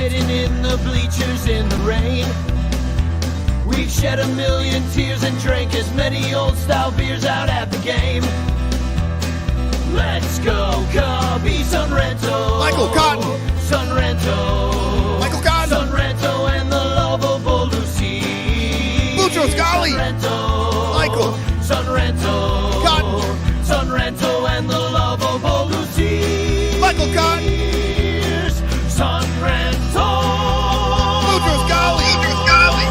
sitting in the bleachers in the rain. We've shed a million tears and drank as many old-style beers out at the game. Let's go, Cubby, Son Ranto. Michael Cotton. Son Ranto. Michael Cotton. Son Ranto and the lovable Lucy. Mucho Scali. Son Ranto. Michael. Son Ranto. Cotton. Son Ranto and the lovable Lucy. Michael Cotton. Son Ranto. Mucho Scali. Mucho Scali.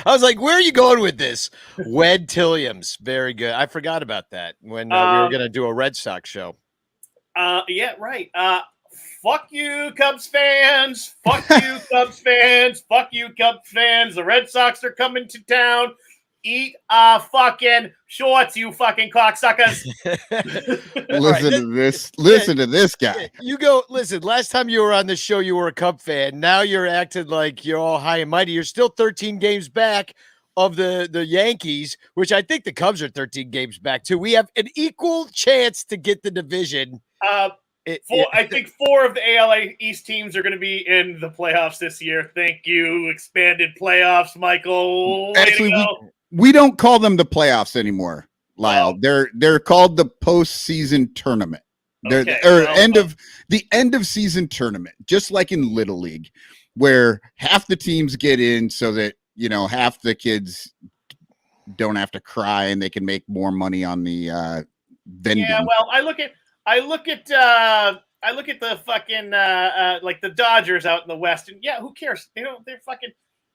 I was like, where are you going with this? Wed Tilliams. Very good. I forgot about that when we were going to do a Red Sox show. Yeah, right. Fuck you, Cubs fans. Fuck you, Cubs fans. Fuck you, Cubs fans. The Red Sox are coming to town. Eat fucking shorts, you fucking cocksuckers. Listen to this. Listen to this guy. You go, listen, last time you were on the show, you were a Cub fan. Now you're acting like you're all high and mighty. You're still 13 games back of the Yankees, which I think the Cubs are 13 games back too. We have an equal chance to get the division. I think 4 of the AL East teams are going to be in the playoffs this year. Thank you. Expanded playoffs, Michael. Actually, we don't call them the playoffs anymore, Lyle. They're called the postseason tournament. They're end of season tournament, just like in Little League, where half the teams get in so that, you know, half the kids don't have to cry and they can make more money on the vending. Yeah, well, I look at the fucking like the Dodgers out in the West, and yeah, who cares? They're fucking.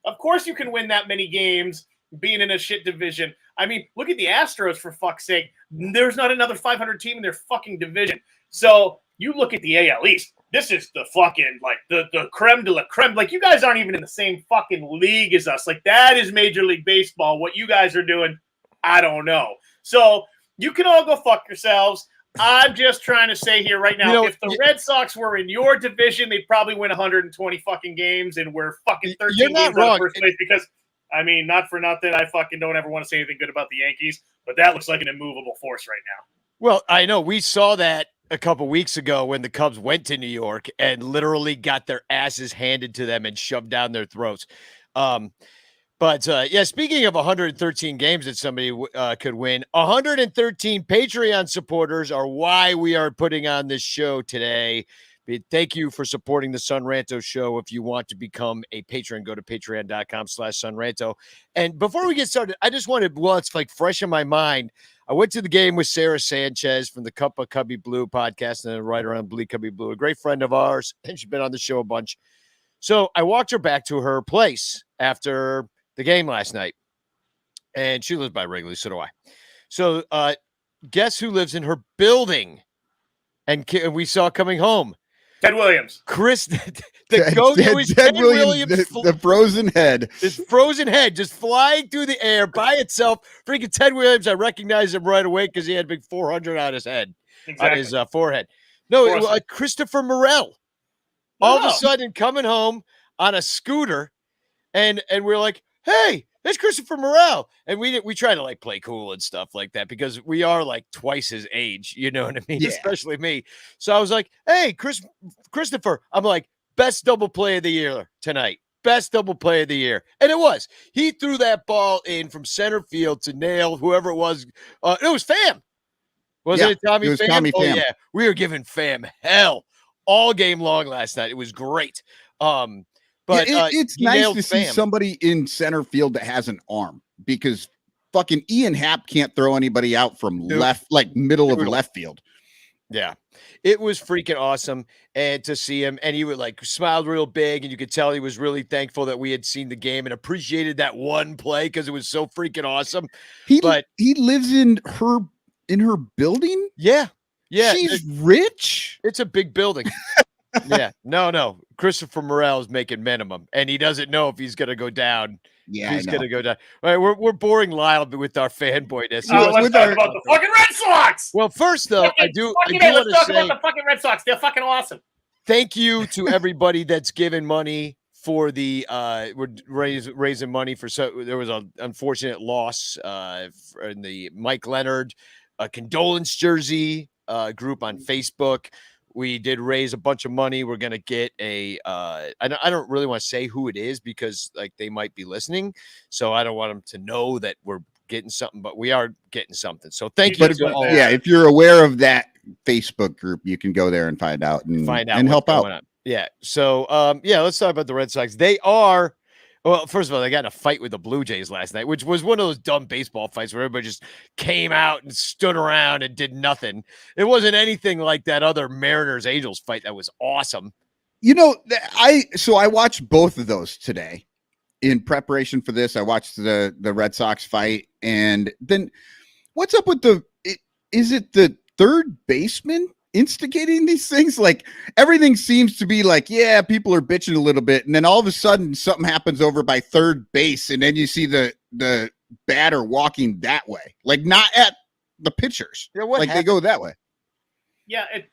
Of course, you can win that many games being in a shit division. I mean, look at the Astros, for fuck's sake. There's not another 500 team in their fucking division. So you look at the AL East. This is the fucking, like, the creme de la creme. Like, you guys aren't even in the same fucking league as us. Like, that is Major League Baseball. What you guys are doing, I don't know. So you can all go fuck yourselves. I'm just trying to say here right now, if the Red Sox were in your division, they'd probably win 120 fucking games, and we're fucking 13 games out of first place because, I mean, not for nothing, I fucking don't ever want to say anything good about the Yankees, but that looks like an immovable force right now. Well, I know. We saw that a couple weeks ago when the Cubs went to New York and literally got their asses handed to them and shoved down their throats. But speaking of 113 games that somebody could win, 113 Patreon supporters are why we are putting on this show today. Thank you for supporting the Son Ranto Show. If you want to become a patron, go to patreon.com/sonranto. And before we get started, I just wanted, it's like fresh in my mind. I went to the game with Sarah Sanchez from the Cup of Cubby Blue podcast and a writer on Bleed Cubby Blue, a great friend of ours, and she's been on the show a bunch. So I walked her back to her place after the game last night, and she lives by Wrigley, so do I. So guess who lives in her building and we saw coming home? Ted Williams. Chris, Ted Williams. The frozen head. This frozen head just flying through the air by itself. Freaking Ted Williams, I recognized him right away because he had a big 400 on his head, on his forehead. No, Christopher Morel. All of a sudden coming home on a scooter, and we're like, hey, that's Christopher Morel. And we try to like play cool and stuff like that because we are like twice his age, you know what I mean? Yeah. Especially me. So I was like, hey, Christopher, I'm like, best double play of the year tonight. Best double play of the year. And it was. He threw that ball in from center field to nail whoever it was. It was Pham. Wasn't it Tommy Pham? Tommy Pham. Yeah. We were giving Pham hell all game long last night. It was great. But it's nice to see somebody in center field that has an arm because fucking Ian Happ can't throw anybody out from left, like middle of left field. Yeah, it was freaking awesome. And to see him, and he would like smiled real big, and you could tell he was really thankful that we had seen the game and appreciated that one play because it was so freaking awesome. He lives in her building. Yeah. She's rich. It's a big building. Yeah, no. Christopher Morel is making minimum, and he doesn't know if he's going to go down. Yeah, he's going to go down. All right, we're boring Lyle with our fanboyness. Let's talk about the fucking Red Sox. Well, first though, let's talk about the fucking Red Sox. They're fucking awesome. Thank you to everybody that's given money for the we're raising money for, so there was an unfortunate loss in the Mike Leonard condolence jersey group on Facebook. We did raise a bunch of money. We're gonna get a I don't really want to say who it is because like they might be listening, so I don't want them to know that we're getting something, but we are getting something. So thank you. If you're aware of that Facebook group, you can go there and find out and help out. Yeah. So let's talk about the Red Sox. They are, well, first of all, they got in a fight with the Blue Jays last night, which was one of those dumb baseball fights where everybody just came out and stood around and did nothing. It wasn't anything like that other Mariners Angels fight that was awesome. You know, I watched both of those today. In preparation for this, I watched the Red Sox fight, and then what's up with is it the third baseman instigating these things? Like everything seems to be like, yeah, people are bitching a little bit, and then all of a sudden something happens over by third base, and then you see the batter walking that way, like not at the pitchers. Yeah, like happened? They go that way. Yeah, it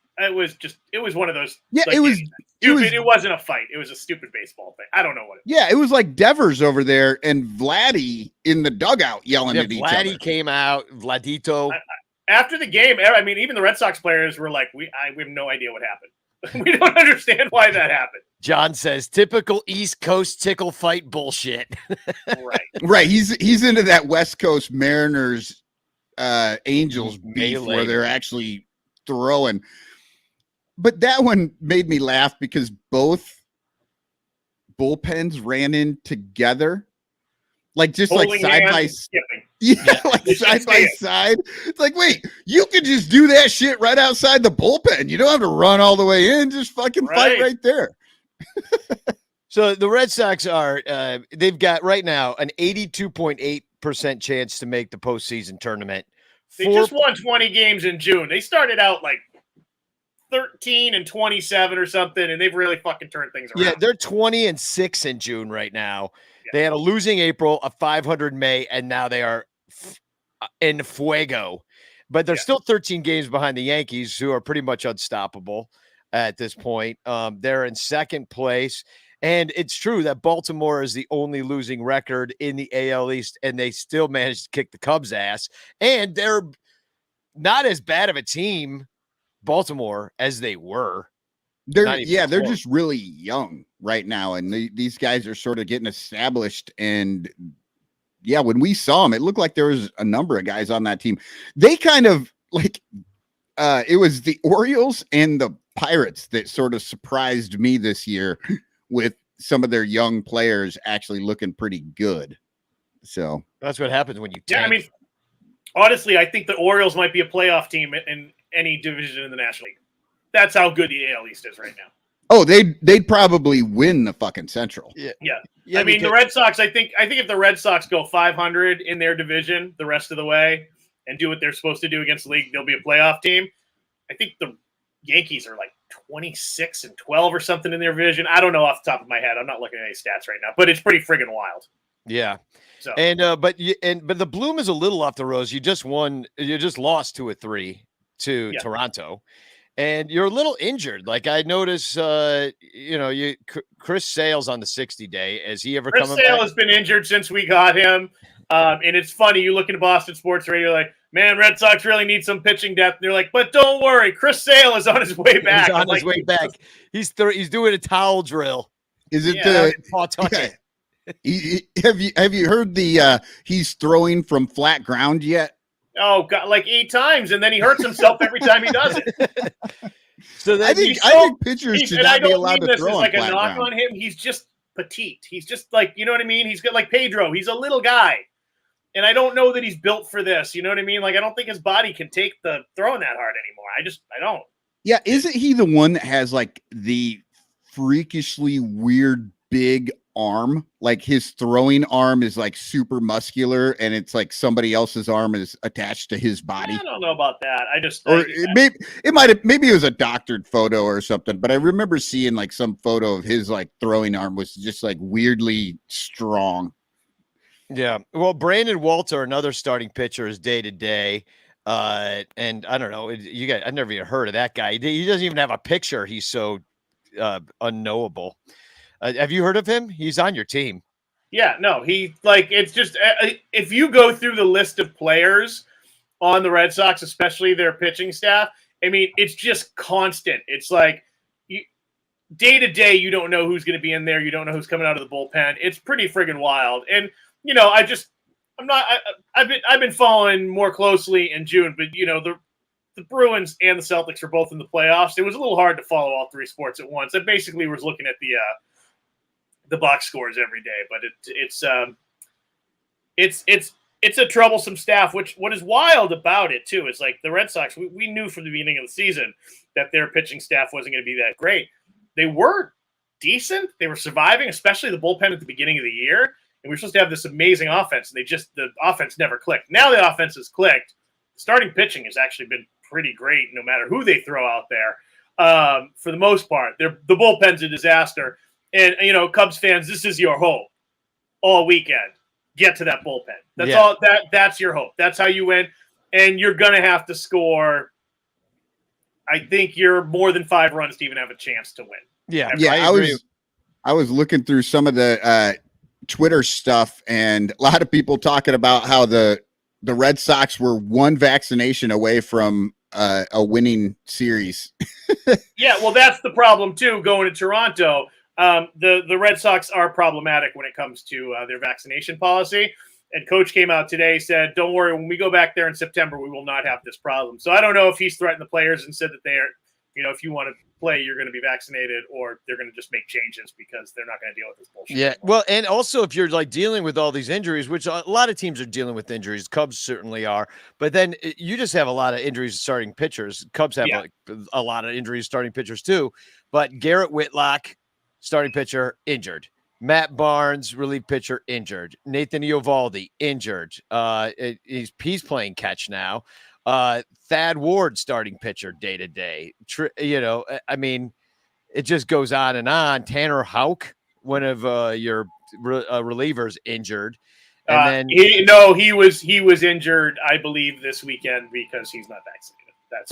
was one of those. Yeah, like, it was. It wasn't a fight. It was a stupid baseball thing. I don't know what it was. Yeah, it was like Devers over there and Vladdy in the dugout yelling at each other. Vladdy came out, Vladito. After the game, I mean, even the Red Sox players were like, we have no idea what happened. We don't understand why that happened. John says, typical East Coast tickle fight bullshit. Right. He's into that West Coast Mariners Angels beef where they're actually throwing. But that one made me laugh because both bullpens ran in together, like just holding like side by skipping. Yeah, like side by side. It's like, wait, you could just do that shit right outside the bullpen. You don't have to run all the way in. Just fucking fight right there. So the Red Sox are they've got right now an 82.8% chance to make the postseason tournament. They just won 20 games in June. They started out like 13-27 or something, and they've really fucking turned things around. Yeah, they're 20-6 in June right now. Yeah. They had a losing April, a 500 May, and now they are in fuego. But they're still 13 games behind the Yankees, who are pretty much unstoppable at this point. They're in second place, and it's true that Baltimore is the only losing record in the AL East, and they still managed to kick the Cubs' ass. And they're not as bad of a team, Baltimore, as they were. They're just really young right now, and these guys are sort of getting established. And yeah, when we saw them, it looked like there was a number of guys on that team. They kind of like it was the Orioles and the Pirates that sort of surprised me this year with some of their young players actually looking pretty good. So that's what happens when you tank. Yeah, I mean, honestly, I think the Orioles might be a playoff team in any division in the National League. That's how good the AL East is right now. Oh, they'd probably win the fucking Central. Yeah. I mean, the Red Sox, I think if the Red Sox go 500 in their division the rest of the way and do what they're supposed to do against the league, they'll be a playoff team. I think the Yankees are like 26-12 or something in their division. I don't know off the top of my head. I'm not looking at any stats right now, but it's pretty friggin' wild. Yeah. So but the bloom is a little off the rose. You just lost 2-3 to Toronto. And you're a little injured. Like I notice, Chris Sale's on the 60-day. Has he ever come back? Chris Sale has been injured since we got him. And it's funny. You look into Boston sports radio, like, man, Red Sox really need some pitching depth. And they're like, but don't worry, Chris Sale is on his way back. He's on his way back. He's doing a towel drill. Is it have you heard he's throwing from flat ground yet? Oh, God, like 8 times, and then he hurts himself every time he does it. So I think pitchers should not be allowed to throw on like flat a knock ground. on him. He's just petite. He's just like, you know what I mean? He's got like Pedro. He's a little guy, and I don't know that he's built for this. You know what I mean? Like I don't think his body can take the throwing that hard anymore. I don't. Yeah, isn't he the one that has like the freakishly weird big arm? Like his throwing arm is like super muscular, and it's like somebody else's arm is attached to his body. I don't know about that. Maybe it was a doctored photo or something, but I remember seeing like some photo of his like throwing arm was just like weirdly strong. Yeah. Well, Brandon Walter, another starting pitcher, is day to day. And I don't know, I've never even heard of that guy. He doesn't even have a picture. He's so unknowable. Have you heard of him? He's on your team. Yeah, no, it's just if you go through the list of players on the Red Sox, especially their pitching staff, I mean, it's just constant. It's like day to day, you don't know who's going to be in there. You don't know who's coming out of the bullpen. It's pretty friggin' wild. And I've been following more closely in June, but the Bruins and the Celtics are both in the playoffs. It was a little hard to follow all three sports at once. I basically was looking at the box scores every day, but it's a troublesome staff. What is wild about it too is like the Red Sox. We knew from the beginning of the season that their pitching staff wasn't going to be that great. They were decent. They were surviving, especially the bullpen at the beginning of the year. And we were supposed to have this amazing offense, and the offense never clicked. Now the offense has clicked. The starting pitching has actually been pretty great, no matter who they throw out there. For the most part, the bullpen's a disaster. And Cubs fans, this is your hope all weekend. Get to that bullpen. That's all. That's your hope. That's how you win. And you're gonna have to score. I think you're more than 5 runs to even have a chance to win. Yeah. I was looking through some of the Twitter stuff, and a lot of people talking about how the Red Sox were 1 vaccination away from a winning series. Yeah, well, that's the problem too. Going to Toronto, the Red Sox are problematic when it comes to their vaccination policy. And coach came out today, said, don't worry, when we go back there in September, we will not have this problem. So I don't know if he's threatened the players and said that they are, if you want to play, you're going to be vaccinated, or they're going to just make changes because they're not going to deal with this bullshit. Yeah. Well, and also if you're like dealing with all these injuries, which a lot of teams are dealing with injuries, Cubs certainly are, but then you just have a lot of injuries starting pitchers. Cubs have a lot of injuries starting pitchers too, but Garrett Whitlock, starting pitcher, injured. Matt Barnes, relief pitcher, injured. Nathan Eovaldi, injured. He's playing catch now. Thad Ward, starting pitcher, day to day. I mean, it just goes on and on. Tanner Houck, one of your relievers, injured. And then he was injured, I believe, this weekend because he's not vaccinated.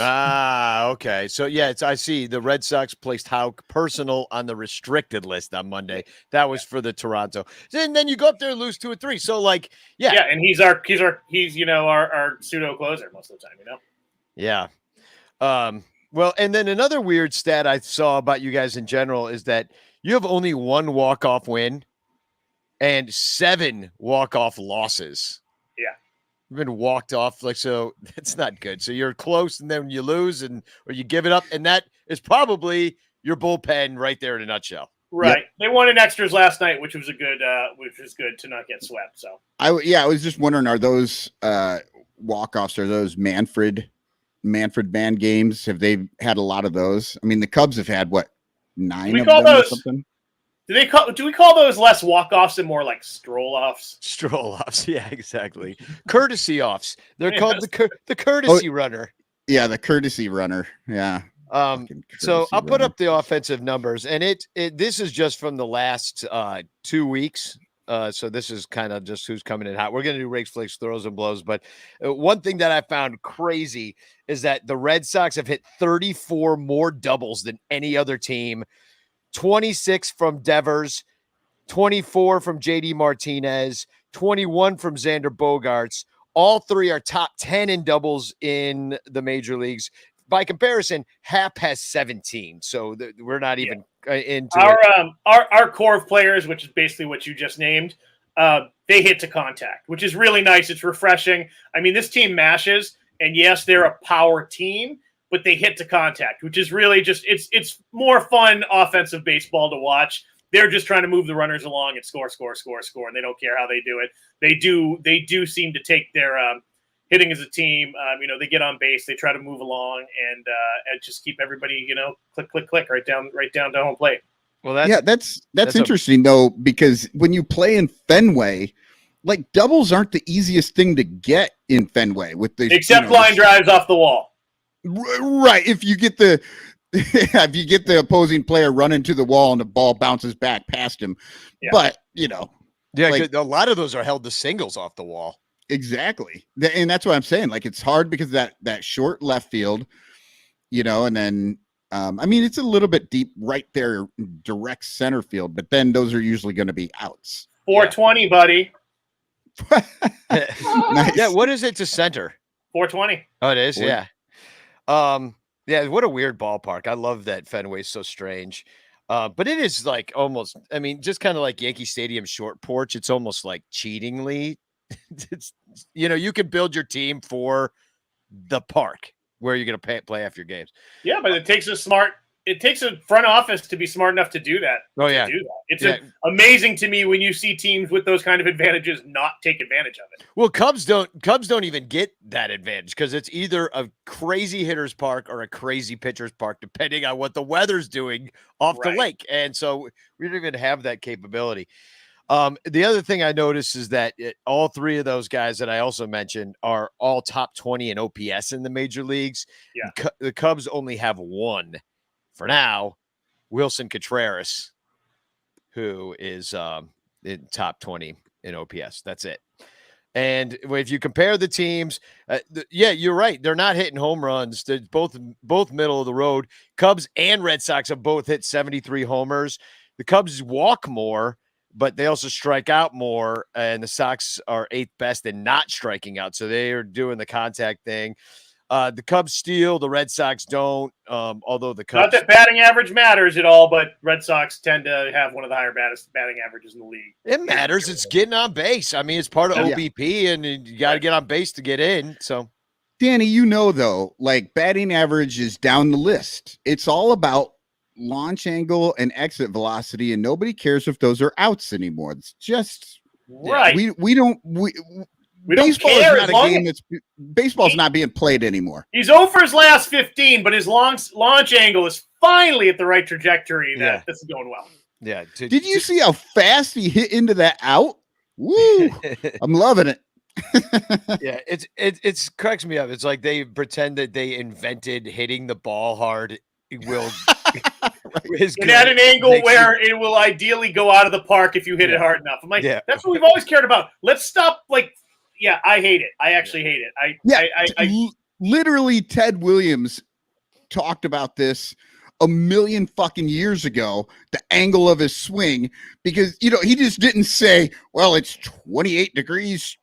Okay. So I see the Red Sox placed Houck personal on the restricted list on Monday. That was for the Toronto. And then you go up there and lose 2 or 3. So and he's our pseudo closer most of the time, Yeah. Well, and then another weird stat I saw about you guys in general is that you have only 1 walk-off win and 7 walk-off losses. Yeah. Been walked off, so that's not good. So you're close, and then you lose, or you give it up, and that is probably your bullpen right there in a nutshell. Right. Yep. They won in extras last night, which was good to not get swept. So I was just wondering, are those walk-offs, are those Manfred band games? Have they had a lot of those? I mean, the Cubs have had 9 of them or something? Do we call those less walk-offs and more like stroll-offs? Stroll-offs, yeah, exactly. Courtesy offs. They're called the courtesy runner. Yeah, the courtesy runner. Yeah. So I'll put up the offensive numbers, and this is just from the last 2 weeks. So this is kind of just who's coming in hot. We're going to do rakes, flicks, throws, and blows. But one thing that I found crazy is that the Red Sox have hit 34 more doubles than any other team. 26 from Devers, 24 from JD Martinez, 21 from Xander Bogaerts. All 3 are top 10 in doubles in the major leagues. By comparison, Hap has 17. So we're not even into our core of players, which is basically what you just named. They hit to contact, which is really nice. It's refreshing. I mean, this team mashes, and yes, they're a power team, but they hit to contact, which is really just it's more fun offensive baseball to watch. They're just trying to move the runners along and score, and they don't care how they do it. They do seem to take their hitting as a team. They get on base, they try to move along and just keep everybody, click right down to home plate. Well, that's interesting though, because when you play in Fenway, like doubles aren't the easiest thing to get in Fenway with the except line drives off the wall. Right. If you get the opposing player running to the wall and the ball bounces back past him. Yeah. But, a lot of those are held to singles off the wall. Exactly. And that's what I'm saying. Like, it's hard because that short left field, and then I mean, it's a little bit deep right there, direct center field, but then those are usually going to be outs. 420, buddy. Nice. Yeah, what is it to center? 420. Oh, it is, 40. yeah. Yeah, what a weird ballpark. I love that Fenway's so strange. But it is like almost, I mean, just kind of like Yankee Stadium short porch. It's almost like cheatingly. It's, you can build your team for the park where you're going to play half your games. Yeah, but it takes a front office to be smart enough to do that. Oh, yeah. It's amazing to me when you see teams with those kind of advantages not take advantage of it. Well, Cubs don't even get that advantage because it's either a crazy hitter's park or a crazy pitcher's park, depending on what the weather's doing off the lake. And so we don't even have that capability. The other thing I noticed is that all three of those guys that I also mentioned are all top 20 in OPS in the major leagues. Yeah. The Cubs only have one for now, Wilson Contreras, who is in top 20 in OPS. That's it. And if you compare the teams, you're right. They're not hitting home runs. They're both middle of the road. Cubs and Red Sox have both hit 73 homers. The Cubs walk more, but they also strike out more, and the Sox are 8th best in not striking out. So they are doing the contact thing. The Cubs steal, the Red Sox don't. Although the Cubs, not that batting average matters at all, but Red Sox tend to have one of the higher batting averages in the league. It matters. It's getting on base. I mean, it's part of OBP, and you got to get on base to get in. So, Danny, though, like batting average is down the list. It's all about launch angle and exit velocity, and nobody cares if those are outs anymore. It's just right. We don't baseball care is not a game baseball's not being played anymore. He's over his last 15, but his launch angle is finally at the right trajectory. This is going well. Yeah. Did you see how fast he hit into that out? Woo! I'm loving it. Yeah, it's cracks me up. It's like they pretend that they invented hitting the ball hard. Will and at an angle where it will ideally go out of the park if you hit it hard enough. I'm like, that's what we've always cared about. Let's stop. I hate it. I actually hate it. Literally, Ted Williams talked about this a million fucking years ago, the angle of his swing, because, he just didn't say, well, it's 28 degrees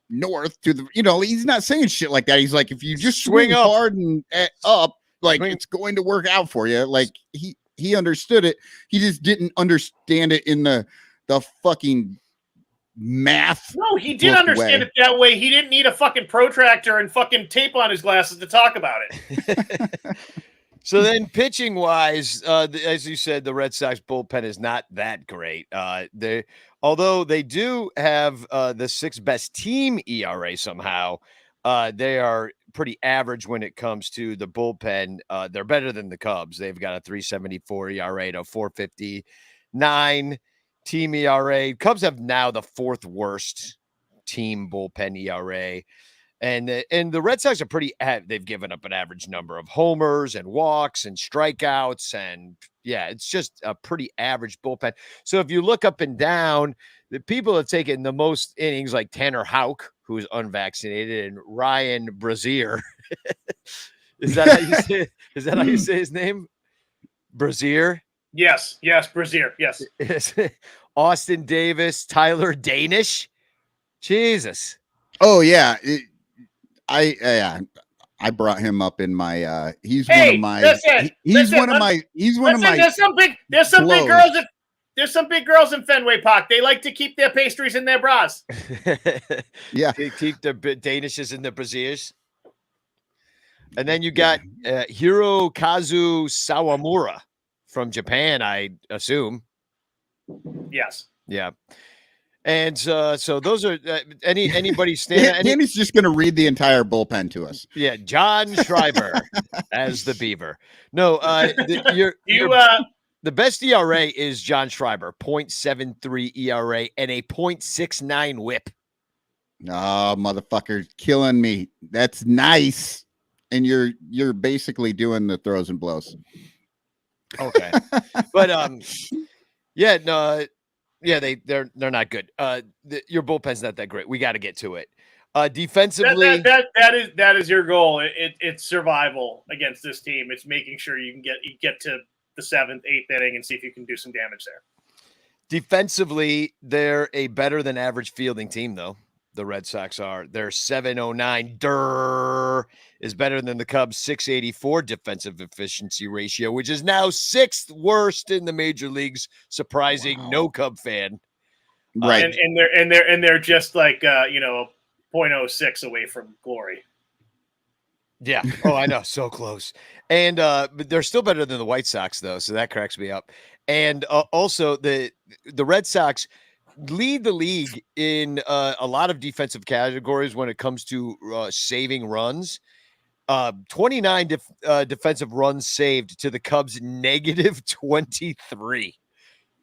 north to the, he's not saying shit like that. He's like, if you just swing hard and up, it's going to work out for you. Like he understood it. He just didn't understand it in the fucking math. No, he did understand it that way. He didn't need a fucking protractor and fucking tape on his glasses to talk about it. So then pitching wise, as you said, the Red Sox bullpen is not that great. Although they do have the 6th best team ERA somehow, they are pretty average when it comes to the bullpen. They're better than the Cubs. They've got a 3.74 ERA to 4.59 team ERA. Cubs have now the 4th worst team bullpen ERA. And the Red Sox are they've given up an average number of homers and walks and strikeouts. And it's just a pretty average bullpen. So if you look up and down, the people have taken the most innings, like Tanner Houck, who is unvaccinated, and Ryan Brazier. Is that how you say his name? Brazier? Yes, Brazier. Yes. Austin Davis, Tyler Danish. Jesus. Oh yeah. I brought him up in my he's one of my there's some big girls in Fenway Park. They like to keep their pastries in their bras. Yeah. They keep the Danishes in the Braziers. And then you got Hirokazu Sawamura from Japan, I assume. Yes. Yeah. And so those are anybody stand. Danny's just going to read the entire bullpen to us. Yeah, John Schreiber as the Beaver. No, the best ERA is John Schreiber, 0.73 ERA and a 0.69 WHIP. Oh, motherfucker, killing me. That's nice. And you're basically doing the throws and blows. Okay, but they're not good. Your bullpen's not that great. We got to get to it. Defensively, that is your goal. It's survival against this team. It's making sure you get to the 7th, 8th inning and see if you can do some damage there. defensively, they're a better than average fielding team, though. The Red Sox are. Their 709 is better than the Cubs' 684 defensive efficiency ratio, which is now 6th worst in the major leagues. Surprising no Cub fan. Right. And they're just like 0.06 away from glory. Yeah. Oh, I know. So close. And but they're still better than the White Sox, though. So that cracks me up. And also the Red Sox lead the league in a lot of defensive categories when it comes to saving runs. 29 defensive runs saved to the Cubs negative 23.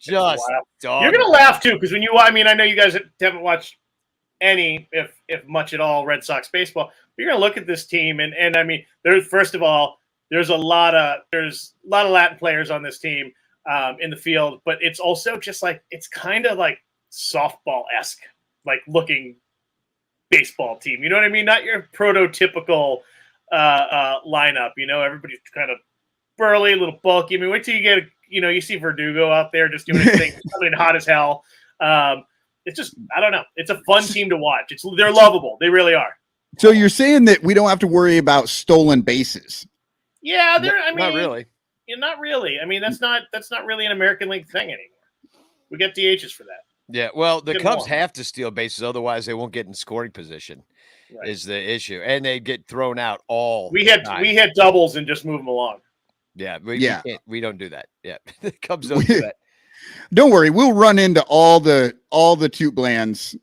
Just you're gonna laugh too, because I know you guys haven't watched any, if much at all, Red Sox baseball. You're gonna look at this team, and I mean, there's a lot of Latin players on this team in the field, but it's also just like it's kind of like softball-esque, like looking baseball team. You know what I mean? Not your prototypical lineup. Everybody's kind of burly, a little bulky. I mean, wait till you get you see Verdugo out there just doing his thing, something hot as hell. It's just, I don't know. It's a fun team to watch. They're lovable. They really are. So you're saying that we don't have to worry about stolen bases? Yeah, not really. Not really. I mean, that's not really an American League thing anymore. We get DHs for that. Yeah, well, the Cubs have to steal bases, otherwise they won't get in scoring position. Right. Is the issue, and they get thrown out all. We had doubles and just move them along. Yeah, we don't do that. Yeah, the Cubs don't do that. Don't worry, we'll run into all the toot blands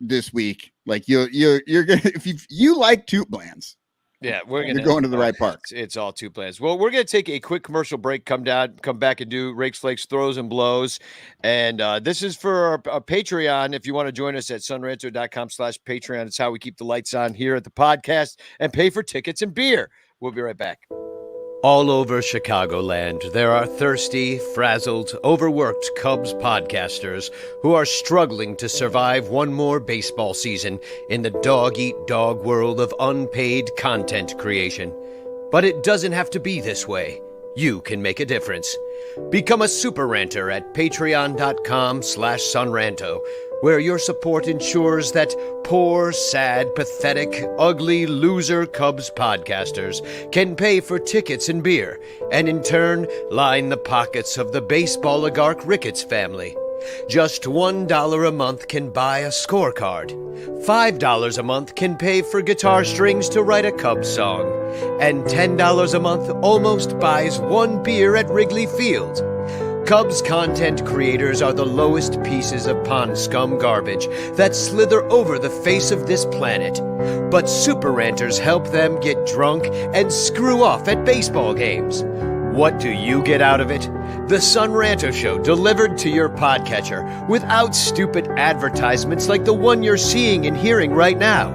this week. Like you're gonna, if you like toot blands. Yeah, you're going to the right park. It's all two plans. Well, we're going to take a quick commercial break, come back and do Rakes, Flakes, Throws, and Blows. And this is for our Patreon. If you want to join us at sonranto.com/Patreon, it's how we keep the lights on here at the podcast and pay for tickets and beer. We'll be right back. All over Chicagoland, there are thirsty, frazzled, overworked Cubs podcasters who are struggling to survive one more baseball season in the dog-eat-dog world of unpaid content creation. But it doesn't have to be this way. You can make a difference. Become a super ranter at patreon.com/sonranto, where your support ensures that poor, sad, pathetic, ugly, loser Cubs podcasters can pay for tickets and beer, and in turn line the pockets of the baseball oligarch Ricketts family. Just $1 a month can buy a scorecard. $5 a month can pay for guitar strings to write a Cubs song. And $10 a month almost buys one beer at Wrigley Field. Cubs content creators are the lowest pieces of pond scum garbage that slither over the face of this planet. But super ranters help them get drunk and screw off at baseball games. What do you get out of it? The Son Ranto Show delivered to your podcatcher without stupid advertisements like the one you're seeing and hearing right now.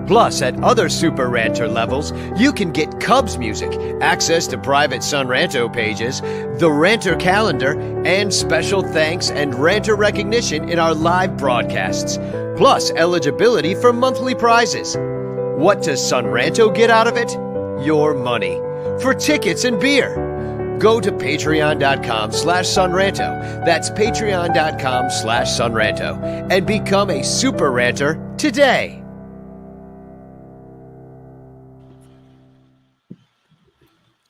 Plus, at other Super Ranter levels, you can get Cubs music, access to private Son Ranto pages, the Ranter calendar, and special thanks and Ranter recognition in our live broadcasts. Plus, eligibility for monthly prizes. What does Son Ranto get out of it? Your money. For tickets and beer. Go to patreon.com/sonranto. That's patreon.com/sonranto. And become a super ranter today.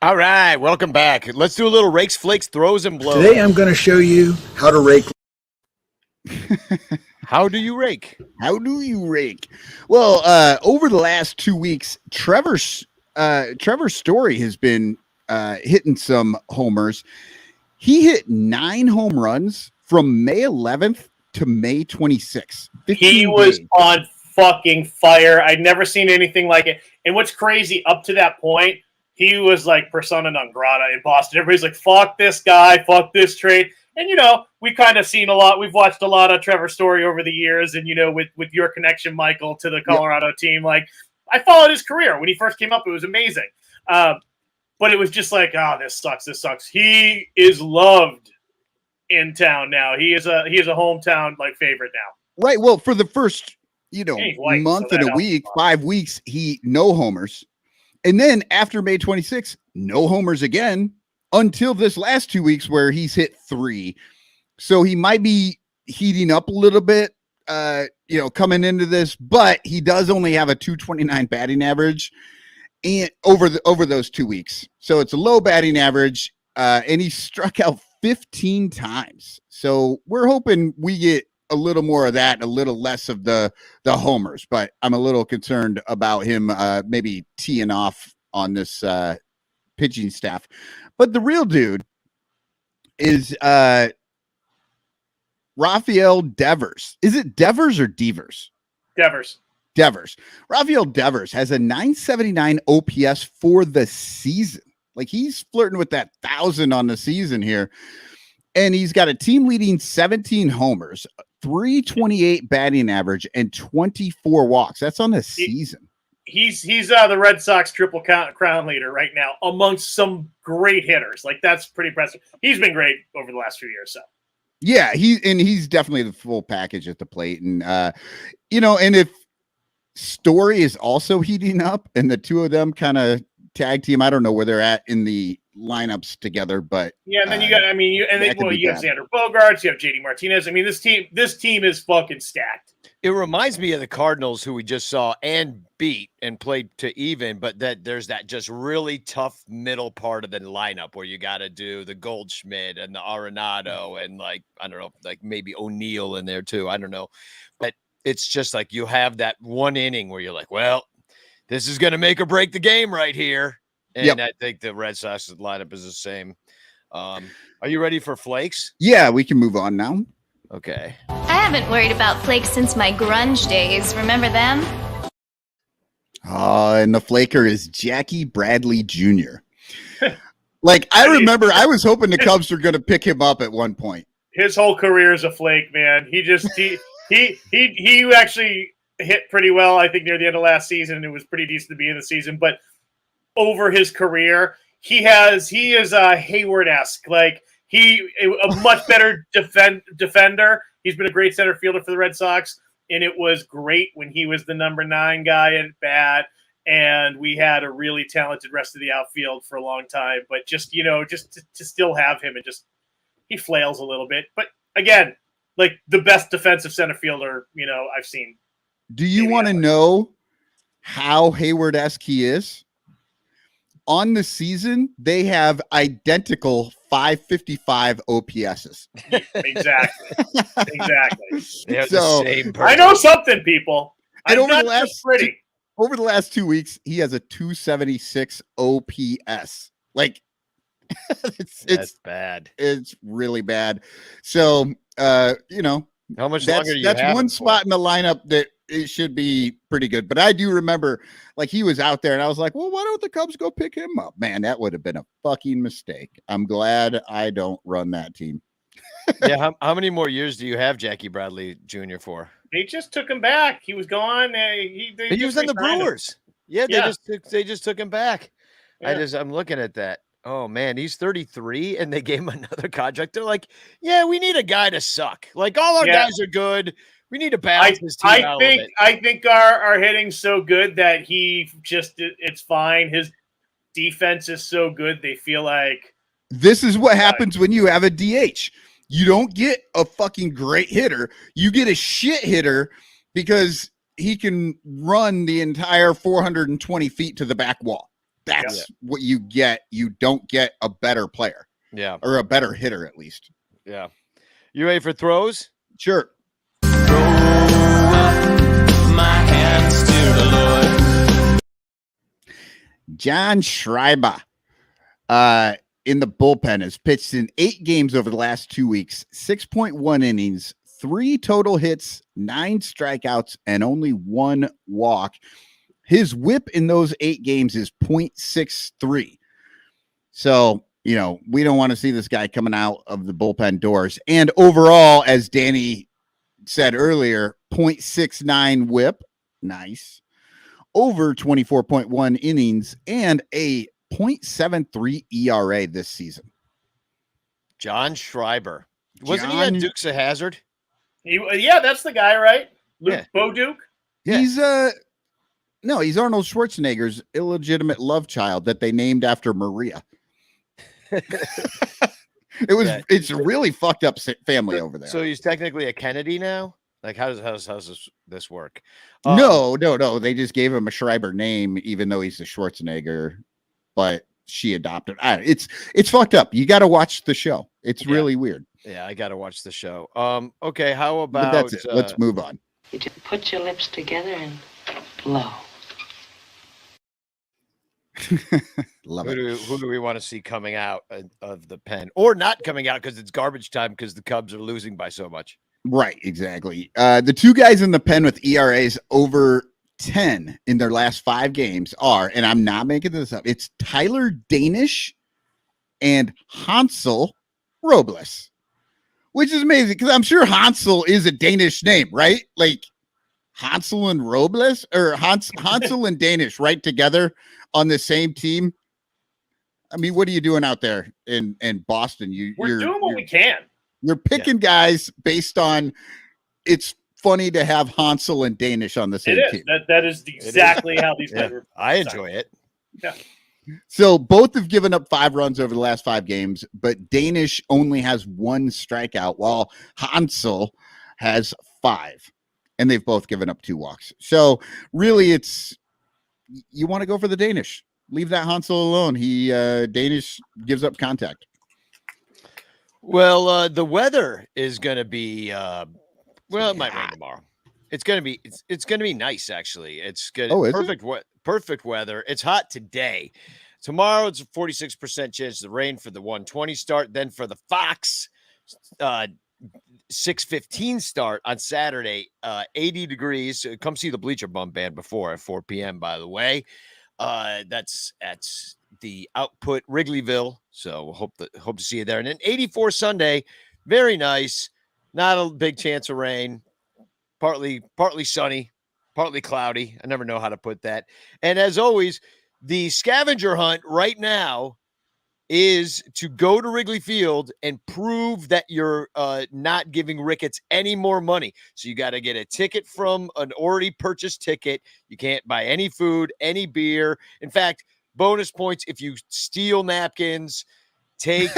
All right, welcome back. Let's do a little Rakes, Flakes, Throws, and Blows. Today I'm going to show you how to rake. How do you rake? How do you rake? Well, over the last 2 weeks, Trevor Story has been hitting some homers. He hit 9 home runs from May 11th to May 26th. He was on fucking fire. I'd never seen anything like it. And what's crazy, up to that point, he was like persona non grata in Boston. Everybody's like, fuck this guy, fuck this trade. And, we kind of seen a lot. We've watched a lot of Trevor Story over the years. And, with your connection, Michael, to the Colorado team, like, I followed his career. When he first came up, it was amazing. But it was just like, this sucks. This sucks. He is loved in town now. He is a hometown favorite now. Right. Well, for the first He's white, month so and that a week, helps. 5 weeks, he no homers. And then after May 26th, no homers again until this last 2 weeks where he's hit 3. So he might be heating up a little bit, coming into this, but he does only have a 229 batting average and over those 2 weeks. So it's a low batting average, and he struck out 15 times. So we're hoping we get a little more of that, a little less of the homers, but I'm a little concerned about him maybe teeing off on this pitching staff. But the real dude is Rafael Devers. Is it Devers or Devers? Devers. Rafael Devers has a 979 OPS for the season. Like, he's flirting with that 1,000 on the season here. And he's got a team leading 17 homers, 328 batting average, and 24 walks. That's on the season. He's the Red Sox triple crown leader right now amongst some great hitters. Like, that's pretty impressive. He's been great over the last few years. So yeah, he's definitely the full package at the plate. And and if Story is also heating up and the two of them kind of tag team, I don't know where they're at in the lineups together, but yeah, and then you got, you have Xander Bogaerts, you have JD Martinez. I mean, this team is fucking stacked. It reminds me of the Cardinals, who we just saw and beat and played to even, but that there's that just really tough middle part of the lineup where you got to do the Goldschmidt and the Arenado and, like, I don't know, like maybe O'Neill in there too. I don't know, but it's just like you have that one inning where you're like, well, this is going to make or break the game right here. And I think the Red Sox lineup is the same. Are you ready for flakes? Yeah, we can move on now. Okay. I haven't worried about flakes since my grunge days. Remember them? And the flaker is Jackie Bradley Jr. Like, I remember I was hoping the Cubs were going to pick him up at one point. His whole career is a flake, man. He actually hit pretty well, I think, near the end of last season, and it was pretty decent to be in the season. But over his career, he is Hayward-esque. Like, a much better defender. He's been a great center fielder for the Red Sox, and it was great when he was the number 9 guy at bat, and we had a really talented rest of the outfield for a long time. But just to still have him, and just he flails a little bit. But again, like, the best defensive center fielder I've seen. Do you want to know how Hayward-esque he is? On the season, they have identical 555 OPSs. Exactly. They're So, the same person. I know something, people. And I'm not just pretty. over the last 2 weeks, he has a 276 OPS. Like, it's bad. It's really bad. So, How much longer do you have? That's one spot in the lineup that it should be pretty good. But I do remember, like, he was out there and I was like, well, why don't the Cubs go pick him up? Man, that would have been a fucking mistake. I'm glad I don't run that team. Yeah. How many more years do you have Jackie Bradley Jr. for? They just took him back. He was gone. He was on the Brewers. Yeah, they just took him back. Yeah. I'm looking at that. Oh man, he's 33 and they gave him another contract. They're like, yeah, we need a guy to suck. Like, all our guys are good. We need to balance his team out a little bit. I think our hitting's so good that it's fine. His defense is so good. They feel like this is what happens when you have a DH. You don't get a fucking great hitter. You get a shit hitter because he can run the entire 420 feet to the back wall. That's what you get. You don't get a better player. Yeah. Or a better hitter, at least. Yeah. You ready for throws? Sure. Throw up my hands to the Lord. John Schreiber in the bullpen has pitched in 8 games over the last 2 weeks, 6.1 innings, 3 total hits, 9 strikeouts, and only 1 walk. His whip in those 8 games is .63. So, we don't want to see this guy coming out of the bullpen doors. And overall, as Danny said earlier, .69 whip. Nice. Over 24.1 innings and a .73 ERA this season. John Schreiber. Wasn't he at Dukes of Hazzard? Yeah, that's the guy, right? Bo Duke? He's no, he's Arnold Schwarzenegger's illegitimate love child that they named after Maria. It's a really fucked up family over there. So he's technically a Kennedy now. Like, how does this work? No. They just gave him a Schreiber name, even though he's a Schwarzenegger. But she adopted. It's fucked up. You got to watch the show. It's really weird. Yeah, I got to watch the show. Okay, how about? But that's it. Let's move on. You just put your lips together and blow. Love who do we want to see coming out of the pen, or not coming out because it's garbage time because the Cubs are losing by so much? Right, exactly. The two guys in the pen with ERAs over 10 in their last 5 games are, and I'm not making this up, it's Tyler Danish and Hansel Robles, which is amazing because I'm sure Hansel is a Danish name, right? Like Hansel and Robles, or Hansel and Danish right together on the same team. I mean, what are you doing out there in Boston? We're doing what we can. You're picking guys based on it's funny to have Hansel and Danish on the same team. That is exactly how these guys are. I enjoy it. Yeah. So both have given up 5 runs over the last 5 games, but Danish only has 1 strikeout while Hansel has 5, and they've both given up 2 walks. So really you want to go for the Danish. Leave that Hansel alone. He Danish gives up contact. Well, the weather is going to be it might rain tomorrow. It's going to be nice actually. It's good. Oh, perfect weather. It's hot today. Tomorrow it's a 46% chance of rain for the 1:20 start, then for the Fox 6:15 start on Saturday, 80 degrees. Come see the Bleacher Bum Band before at 4 p.m. by the way. That's at the Output Wrigleyville. So hope to see you there. And then 84 Sunday, very nice. Not a big chance of rain. Partly sunny, partly cloudy. I never know how to put that. And as always, the scavenger hunt right now is to go to Wrigley Field and prove that you're not giving Ricketts any more money. So you got to get a ticket from an already purchased ticket. You can't buy any food, any beer. In fact, bonus points if you steal napkins, take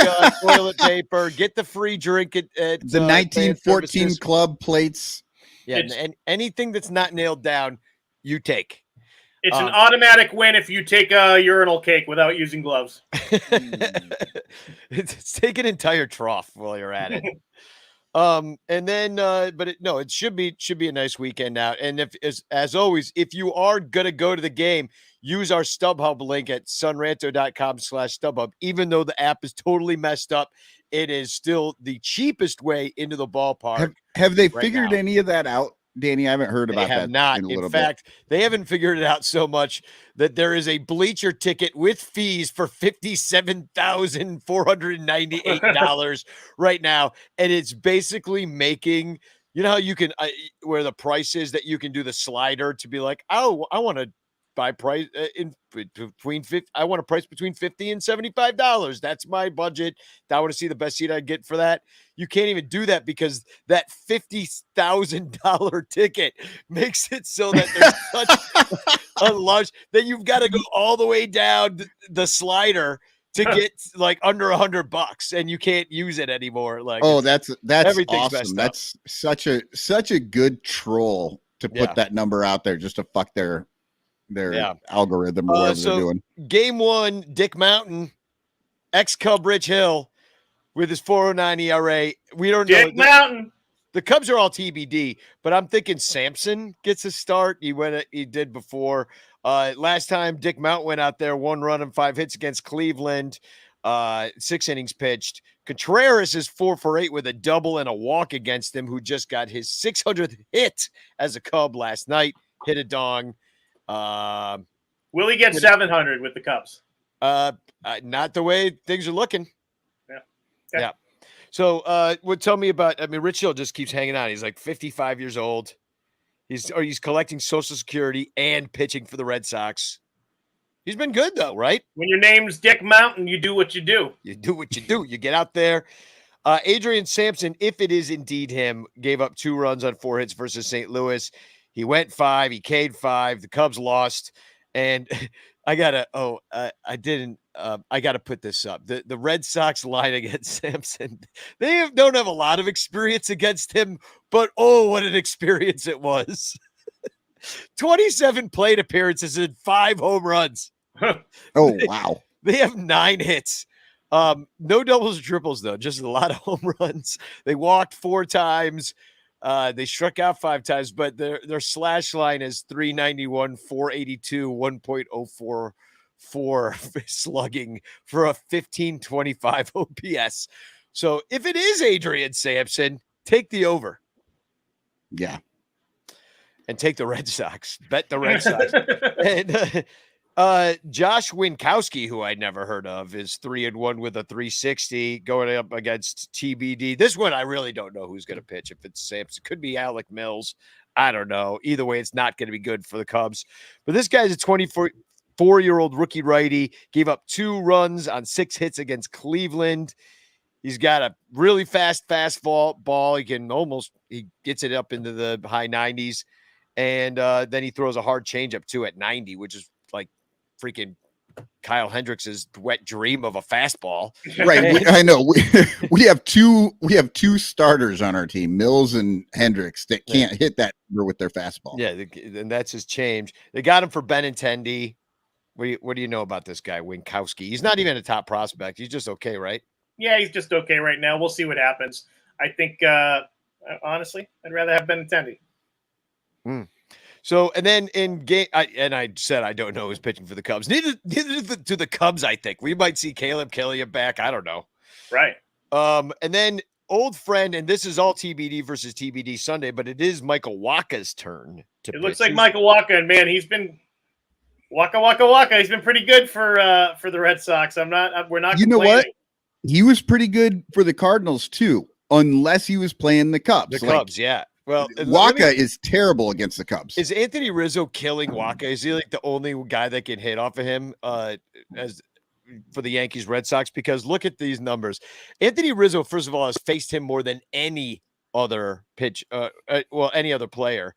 toilet paper, get the free drink at the 1914 club plates. Yeah, and anything that's not nailed down, you take. It's an automatic win if you take a urinal cake without using gloves. It's take an entire trough while you're at it. And then, it should be a nice weekend out. And as always, if you are gonna go to the game, use our StubHub link at sonranto.com/StubHub. Even though the app is totally messed up, it is still the cheapest way into the ballpark. Have they figured any of that out, Danny? I haven't heard about that. They have not. In fact, they haven't figured it out so much that there is a bleacher ticket with fees for $57,498 right now, and it's basically making. You know how you can where the price is that you can do the slider to be like, oh, I want to buy price in between 50. I want a price between $50 and $75. That's my budget. I want to see the best seat I get for that. You can't even do that because that $50,000 ticket makes it so that there's such a large that you've got to go all the way down the slider to get like under $100, and you can't use it anymore. Like, oh, that's everything's awesome. That's such a good troll to put that number out there just to fuck their algorithm or whatever they're doing. Game 1, Dick Mountain, ex-Cub Rich Hill with his 4.09 ERA. We don't know. Dick Mountain. The Cubs are all TBD, but I'm thinking Sampson gets a start. He did before. Last time Dick Mountain went out there, 1 run and 5 hits against Cleveland, 6 innings pitched. Contreras is 4 for 8 with a double and a walk against him, who just got his 600th hit as a Cub last night. Hit a dong. Will he get 700 with the Cubs? Not the way things are looking. Yeah. Okay. Yeah. So, tell me about, Rich Hill just keeps hanging on. He's like 55 years old. He's collecting Social Security and pitching for the Red Sox. He's been good though, right? When your name's Dick Mountain, you do what you do. You do what you do. You get out there. Adrian Sampson, if it is indeed him, gave up 2 runs on 4 hits versus St. Louis. He went 5. He K'd 5. The Cubs lost. And I gotta put this up. The Red Sox line against Sampson. Don't have a lot of experience against him, but what an experience it was. 27 plate appearances and 5 home runs. Oh, wow. They have 9 hits. No doubles or triples, though. Just a lot of home runs. They walked 4 times. They struck out 5 times, but their slash line is 391, 482, 1.044 slugging for a 1525 OPS. So if it is Adrian Sampson, take the over. Yeah. And take the Red Sox. Bet the Red Sox. And Josh Winkowski, who I'd never heard of, is 3-1 with a 360 going up against TBD. This one, I really don't know who's going to pitch. If it's Sampson, could be Alec Mills. I don't know. Either way, it's not going to be good for the Cubs. But this guy's a 24-year-old rookie righty. Gave up 2 runs on 6 hits against Cleveland. He's got a really fast ball. He gets it up into the high 90s. And then he throws a hard changeup too at 90, which is like freaking Kyle Hendricks's wet dream of a fastball. Right. I know. We have two starters on our team, Mills and Hendricks, that can't hit that number with their fastball. Yeah, and that's his change. They got him for Benintendi. What do you know about this guy, Winkowski? He's not even a top prospect. He's just okay, right? Yeah, he's just okay right now. We'll see what happens. I think, honestly, I'd rather have Benintendi. So, and then in game, I said I don't know who's pitching for the Cubs. Neither do the Cubs. I think we might see Caleb Kelly back. I don't know. Right. And then old friend, and this is all TBD versus TBD Sunday, but it is Michael Wacha's turn to pitch. Looks like Michael Wacha, and man, he's been Waka. He's been pretty good for the Red Sox. We're not. You know what? He was pretty good for the Cardinals too, unless he was playing the Cubs. The Cubs, yeah. Well, Wacha is terrible against the Cubs. Is Anthony Rizzo killing Wacha? Is he like the only guy that can hit off of him as for the Yankees Red Sox? Because look at these numbers. Anthony Rizzo, first of all, has faced him more than any other any other player.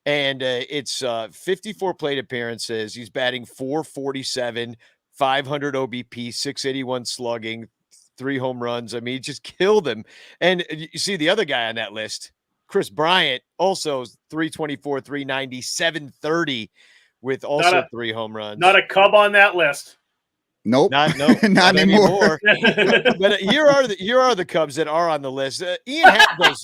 And it's 54 plate appearances. He's batting .447, 500 OBP, 681 slugging, 3 home runs. I mean, he just killed him. And you see the other guy on that list, Chris Bryant, also 324, 390, 730 with also 3 home runs. Not a Cub on that list. Nope. Not anymore. But here are the Cubs that are on the list. Ian Happ goes.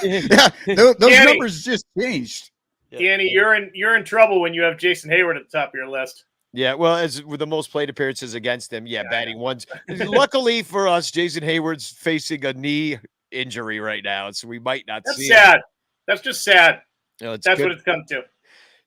Yeah, those Danny, numbers just changed. Danny, you're in trouble when you have Jason Hayward at the top of your list. Yeah, well, as with the most plate appearances against him, batting ones. Luckily for us, Jason Hayward's facing a knee injury right now, so we might not see That's sad. him. That's just sad. No, That's what it's come to.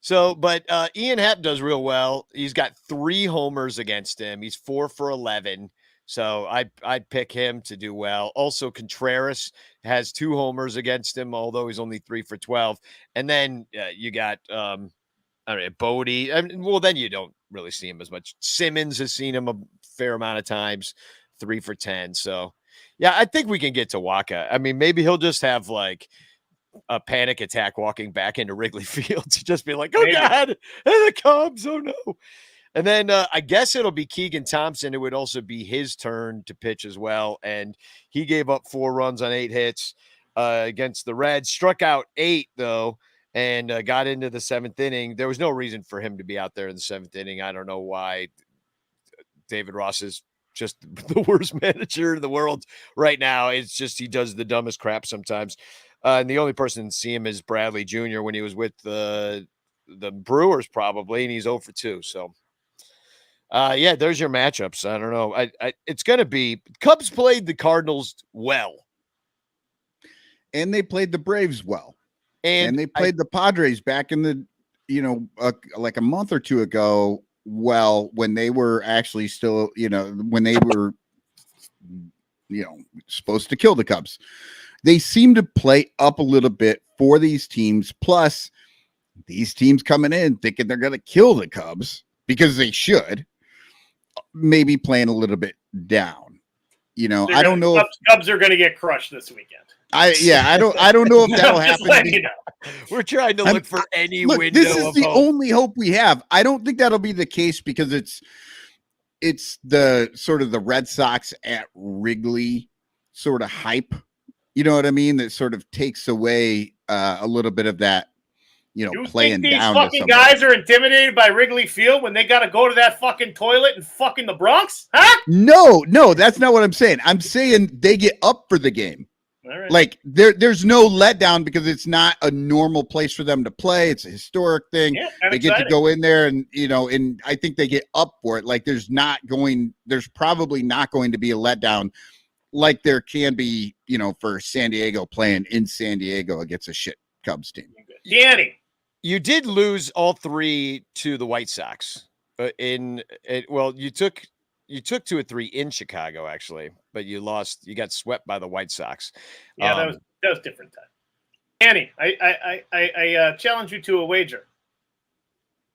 So, but Ian Happ does real well. He's got 3 homers against him. He's 4 for 11. So I'd pick him to do well. Also, Contreras has 2 homers against him, although he's only 3 for 12. And then you got Bodie. Well, then you don't really see him as much. Simmons has seen him a fair amount of times, 3 for 10. So, yeah, I think we can get to Wacha. I mean, maybe he'll just have like a panic attack walking back into Wrigley Field to just be like, oh, God, and the Cubs, oh, no. And then I guess it'll be Keegan Thompson. It would also be his turn to pitch as well. And he gave up 4 runs on 8 hits against the Reds. Struck out 8, though, and got into the 7th inning. There was no reason for him to be out there in the 7th inning. I don't know why. David Ross is just the worst manager in the world right now. It's just he does the dumbest crap sometimes. And the only person to see him is Bradley Jr. when he was with the Brewers probably, and he's 0 for 2. So, there's your matchups. I don't know. It's going to be Cubs played the Cardinals well. And they played the Braves well. And they played the Padres back in the, like a month or 2 ago. Well, when they were actually still, when they were, supposed to kill the Cubs, they seem to play up a little bit for these teams. Plus, these teams coming in thinking they're going to kill the Cubs because they should, maybe playing a little bit down. I don't know. Cubs are going to get crushed this weekend. I don't know if that'll happen. We're trying to look for any Look, window this is of the hope. only hope we have. I don't think that'll be the case because it's the sort of the Red Sox at Wrigley sort of hype. You know what I mean? That sort of takes away a little bit of that, You playing think these down fucking to guys are intimidated by Wrigley Field when they got to go to that fucking toilet and fucking the Bronx? Huh? No, that's not what I'm saying. I'm saying they get up for the game. All right. Like there's no letdown because it's not a normal place for them to play. It's a historic thing. Yeah, They get to go in there and and I think they get up for it. Like there's probably not going to be a letdown like there can be, for San Diego playing in San Diego against a shit Cubs team. Danny. You did lose all 3 to the White Sox. You took 2 or 3 in Chicago actually, but you lost. You got swept by the White Sox. Yeah, that was different time. Danny, I challenge you to a wager.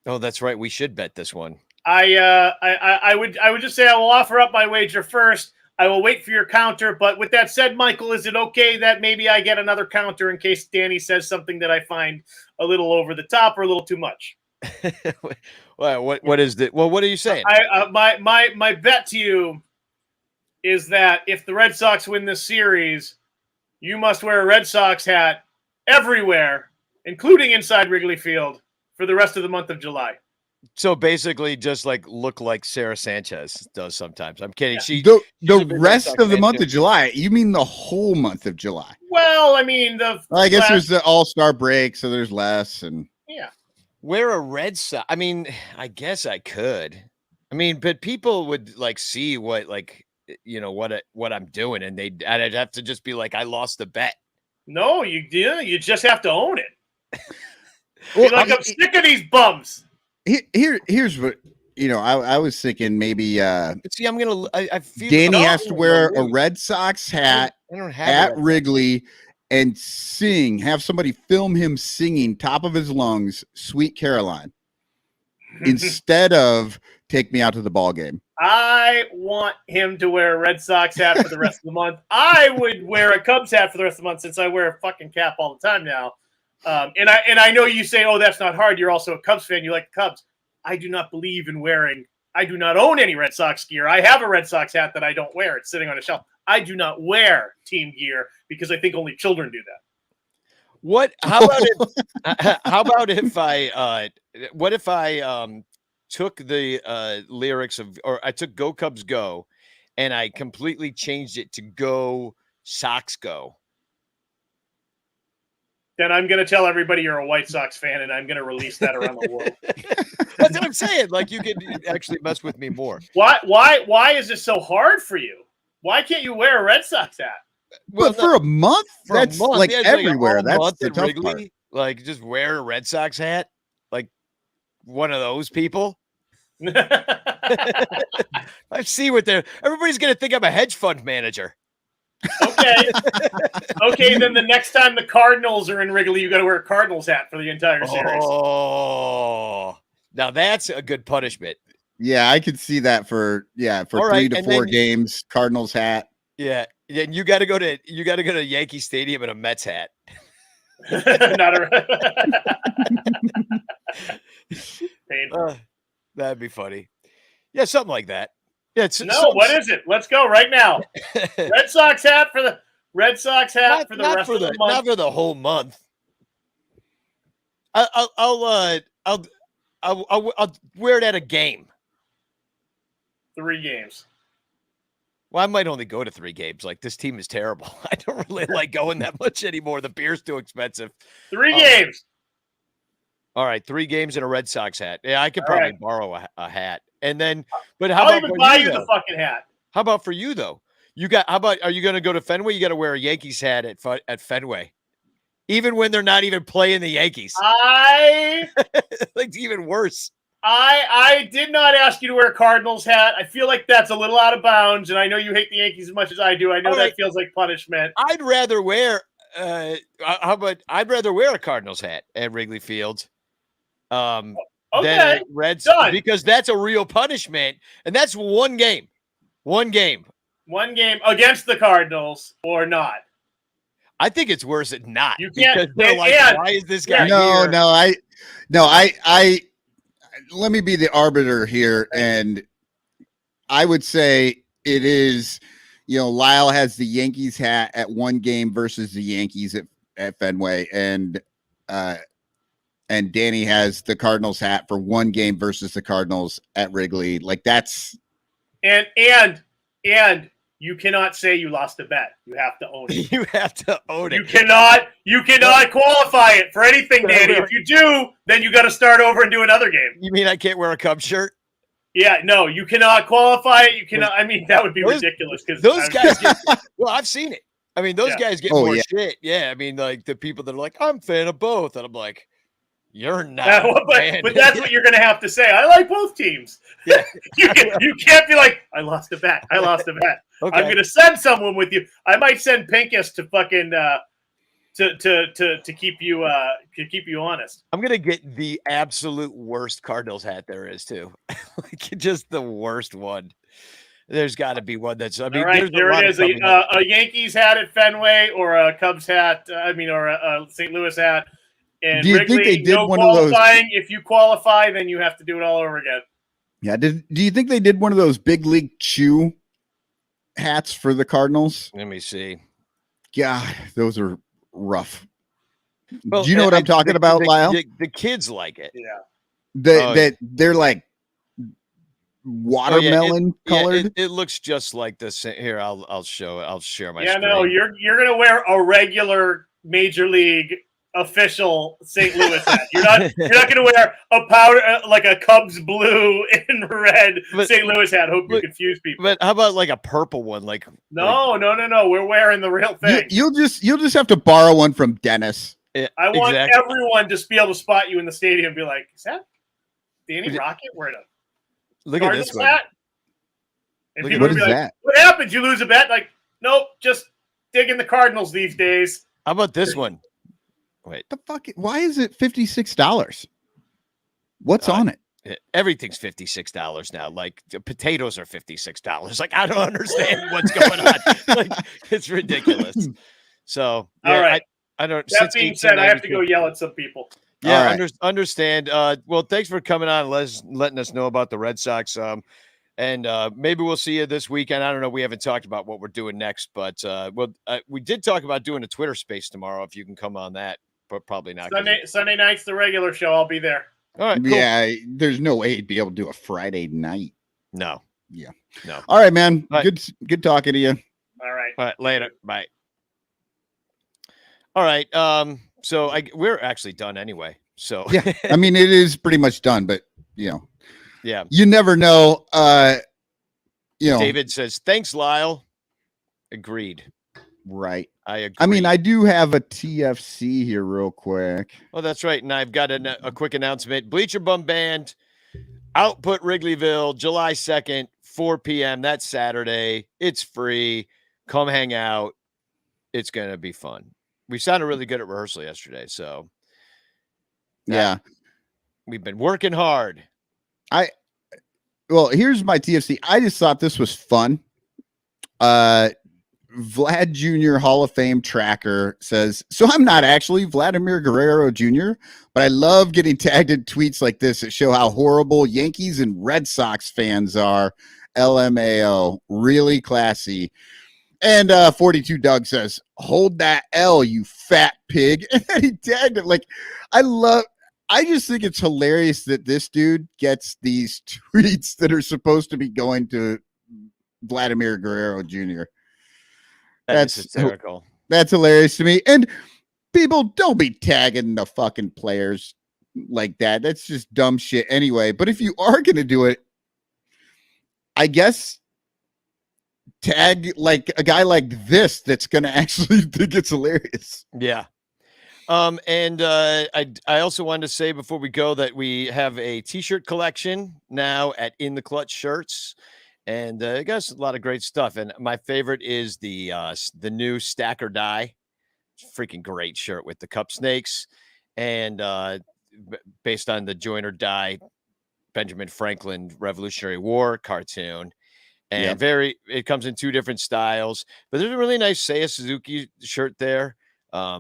Oh, that's right. We should bet this one. I would just say I will offer up my wager first. I will wait for your counter. But with that said, Michael, is it okay that maybe I get another counter in case Danny says something that I find a little over the top or a little too much? Well, what is the? Well, what are you saying? My bet to you is that if the Red Sox win this series, you must wear a Red Sox hat everywhere, including inside Wrigley Field, for the rest of the month of July. So basically, just look like Sarah Sanchez does sometimes. I'm kidding. Yeah. The rest of the month of July. You mean the whole month of July? Well, I mean I guess there's the All-Star break, so there's less, and yeah. Wear a Red Sox. I mean, I guess I could. I mean, but people would see what what I'm doing, and I'd have to just be like, I lost the bet. No, you do. You just have to own it. Well, I'm sick of these bums. Here's what I was thinking maybe see, I feel Danny has to wear a Red Sox hat at Wrigley and have somebody film him singing top of his lungs Sweet Caroline instead of Take Me Out to the Ball Game. I want him to wear a Red Sox hat for the rest of the month. I would wear a Cubs hat for the rest of the month since I wear a fucking cap all the time now. And I know you say, oh, that's not hard. You're also a Cubs fan. You like the Cubs. I do not believe in wearing. I do not own any Red Sox gear. I have a Red Sox hat that I don't wear. It's sitting on a shelf. I do not wear team gear because I think only children do that. How about if I took the lyrics or I took Go Cubs Go and I completely changed it to Go Sox Go? Then I'm going to tell everybody you're a White Sox fan, and I'm going to release that around the world. That's what I'm saying. You could actually mess with me more. Why is this so hard for you? Why can't you wear a Red Sox hat? Well, for a month, that's everywhere. That's the tough Wrigley, part. Just wear a Red Sox hat, like one of those people. I see what everybody's going to think I'm a hedge fund manager. Okay. Then the next time the Cardinals are in Wrigley, you got to wear a Cardinals hat for the entire series. Oh, now that's a good punishment. Yeah, I could see that for 3 to 4 games. Cardinals hat. Yeah, and you got to go to Yankee Stadium in a Mets hat. Painful. That'd be funny. Yeah, something like that. Yeah, what is it? Let's go right now. Red Sox hat for the rest of the month. Not for the whole month. I'll wear it at a game. 3 games. Well, I might only go to 3 games. This team is terrible. I don't really like going that much anymore. The beer's too expensive. 3 games. All right, 3 games in a Red Sox hat. Yeah, I could probably borrow a hat. And then, but I'll even buy you the fucking hat. How about for you though? Are you going to go to Fenway? You got to wear a Yankees hat at Fenway, even when they're not even playing the Yankees. Even worse. I did not ask you to wear a Cardinals hat. I feel like that's a little out of bounds, and I know you hate the Yankees as much as I do. I know that feels like punishment. I'd rather wear. I'd rather wear a Cardinals hat at Wrigley Field. Okay, Reds, because that's a real punishment, and that's 1 game. 1 game. 1 game against the Cardinals or not. I think it's worse than not. You can't. Because they're like, why is this guy No, here? I let me be the arbiter here, and I would say it is. Lyle has the Yankees hat at one game versus the Yankees at Fenway, and Danny has the Cardinals hat for one game versus the Cardinals at Wrigley. Like that's and you cannot say you lost a bet. You have to own it. You have to own it. You cannot qualify it for anything, Danny. If you do, then you got to start over and do another game. You mean I can't wear a Cubs shirt? Yeah, no, you cannot qualify it. You cannot. I mean, that would be ridiculous because those guys get. Well, I've seen it. I mean, those guys get more yeah. shit. Yeah, I mean, like the people that are like, I'm a fan of both, and I'm like, you're not. But that's what you're going to have to say. I like both teams. Yeah. you can't be like, I lost a bet. I lost a bet. Okay. I'm going to send someone with you. I might send Pincus to fucking to keep you honest. I'm gonna get the absolute worst Cardinals hat there is too, like just the worst one. There's got to be one that's. I mean, all right, there it is. A Yankees hat at Fenway, or a Cubs hat. Or a St. Louis hat. And do you Wrigley, think they did no one of those? If you qualify, then you have to do it all over again. Yeah. Do you think they did one of those big league chew hats for the Cardinals? Let me see. God, those are rough. Well, do you know what I'm talking about, Lyle? The kids like it. Yeah. That they're like watermelon colored. It looks just like this. Here, I'll share my. Yeah, screen. no, you're gonna wear a regular Major League official St. Louis hat. You're not gonna wear a powder like a Cubs blue and red St. Louis hat. Hope you confuse people. But how about like a purple one? Like no. We're wearing the real thing. You'll just have to borrow one from Dennis. I want everyone to be able to spot you in the stadium and be like, is that Danny Rocket wearing a look Cardinals at this one. hat? And people What would is be like, that? what happened? You lose a bet? Like, nope, just digging the Cardinals these days. How about this one? Wait, The fuck? Why is it $56? What's on it? everything's $56 now. Like the potatoes are $56. Like I don't understand what's going on. Like it's ridiculous. So All right. I don't. That being said, I have to go yell at some people. Yeah, right. Understand. Well, thanks for coming on and letting us know about the Red Sox. And maybe we'll see you this weekend. I don't know. We haven't talked about what we're doing next, but we did talk about doing a Twitter space tomorrow. If you can come on that, but probably not. Sunday night's the regular show. I'll be there. All right. Cool. Yeah, there's no way he'd be able to do a Friday night. No. Yeah. No. All right, man. All right. Good talking to you. All right. All right. Later. Bye. All right. So we're actually done anyway. So Yeah, I mean it is pretty much done, but yeah, you never know. David says, thanks, Lyle. Agreed. Right. I agree. I mean, I do have a TFC here real quick. Oh, that's right. And I've got a quick announcement. Bleacher Bum Band, Output Wrigleyville, July 2nd, 4 p.m. That's Saturday. It's free. Come hang out. It's going to be fun. We sounded really good at rehearsal yesterday. So, Yeah. We've been working hard. Well, here's my TFC. I just thought this was fun. Vlad Jr. Hall of Fame tracker says, so I'm not actually Vladimir Guerrero Jr., but I love getting tagged in tweets like this that show how horrible Yankees and Red Sox fans are. LMAO. Really classy. And 42 Doug says, hold that L, you fat pig. And then he tagged it. Like, I just think it's hilarious that this dude gets these tweets that are supposed to be going to Vladimir Guerrero Jr. That's hysterical. That's hilarious to me. And people, don't be tagging the fucking players like that. That's just dumb shit anyway. But if you are going to do it, I guess tag like a guy like this that's going to actually think it's hilarious. Yeah. And I also wanted to say before we go that we have a t-shirt collection now at In the Clutch Shirts, and it got a lot of great stuff. And my favorite is the new Stack or Die. Freaking great shirt with the cup snakes and based on the Join or Die Benjamin Franklin Revolutionary War cartoon. And it comes in two different styles, but there's a really nice Seiya Suzuki shirt there. Yeah,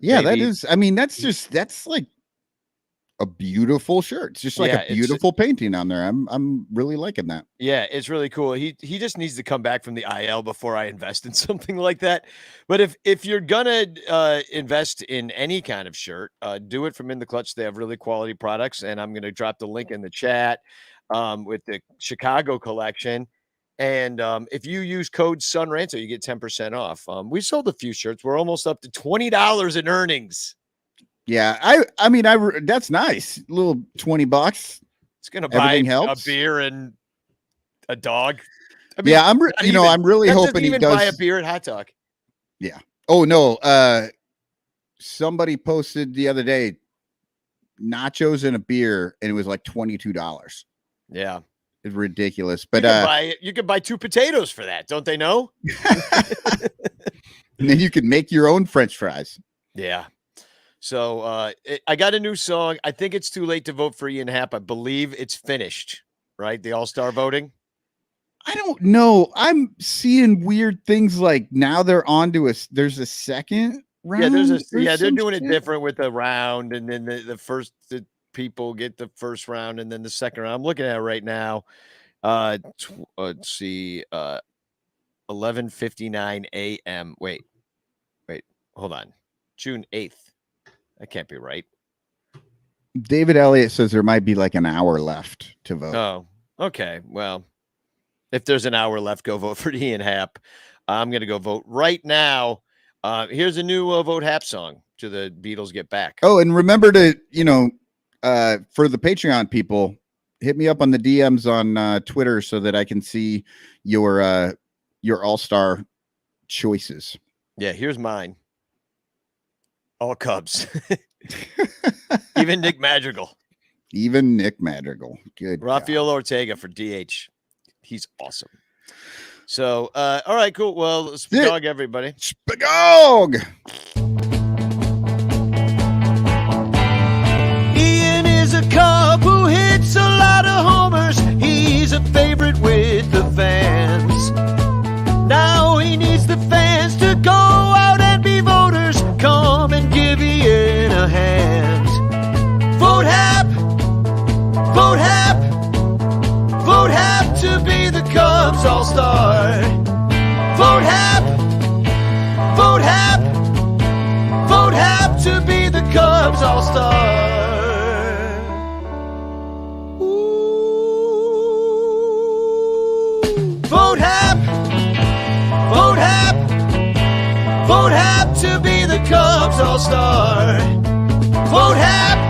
that maybe- is. I mean, that's like a beautiful shirt. It's just like Yeah, a beautiful painting on there. I'm really liking that. Yeah, it's really cool. He just needs to come back from the IL before I invest in something like that. But if you're gonna invest in any kind of shirt, do it from In the Clutch. They have really quality products, and I'm gonna drop the link in the chat with the Chicago collection. And if you use code Son Ranto, you get 10% off. We sold a few shirts. We're almost up to $20 in earnings. Yeah, I mean, that's nice. A little $20. It's gonna buy Everything helps. a beer and a dog. I mean, Yeah, I'm really that doesn't hoping he even does. buy a beer at Hot Dog. Yeah. Oh no. Somebody posted the other day nachos and a beer, and it was like $22. Yeah, It's ridiculous. But you can buy 2 potatoes for that, don't they know? and then you can make your own French fries. Yeah. So I got a new song. I think it's too late to vote for Ian Happ. I believe it's finished, right? The All-Star voting. I don't know. I'm seeing weird things like now they're on to us. There's a second round. They're doing it different with a round, and then the people get the first round, and then the second round. I'm looking at it right now. Let's see, 11:59 a.m. Wait, hold on. June 8th. That can't be right. David Elliott says there might be like an hour left to vote. Oh, okay. Well, if there's an hour left, go vote for Ian Happ. I'm going to go vote right now. Here's a new Vote Happ song to the Beatles Get Back. Oh, and remember to, for the Patreon people, hit me up on the DMs on Twitter so that I can see your all-star choices. Yeah, here's mine. All Cubs. Even Nick Madrigal. Good. Rafael Ortega for DH. He's awesome. So, all right, cool. Well, Spagog, everybody. Spagog! Ian is a Cub who hits a lot of homers. He's a favorite with the fans. Now he needs the fans to go out and be voters. Come and give Ian a hand. Vote Happ! Vote Happ! Vote Happ to be the Cubs All-Star. Vote Happ! Vote Happ! Vote Happ to be the Cubs All-Star. Vote Happ! Vote Happ! Vote Happ to be the Cubs All-Star. Vote Happ!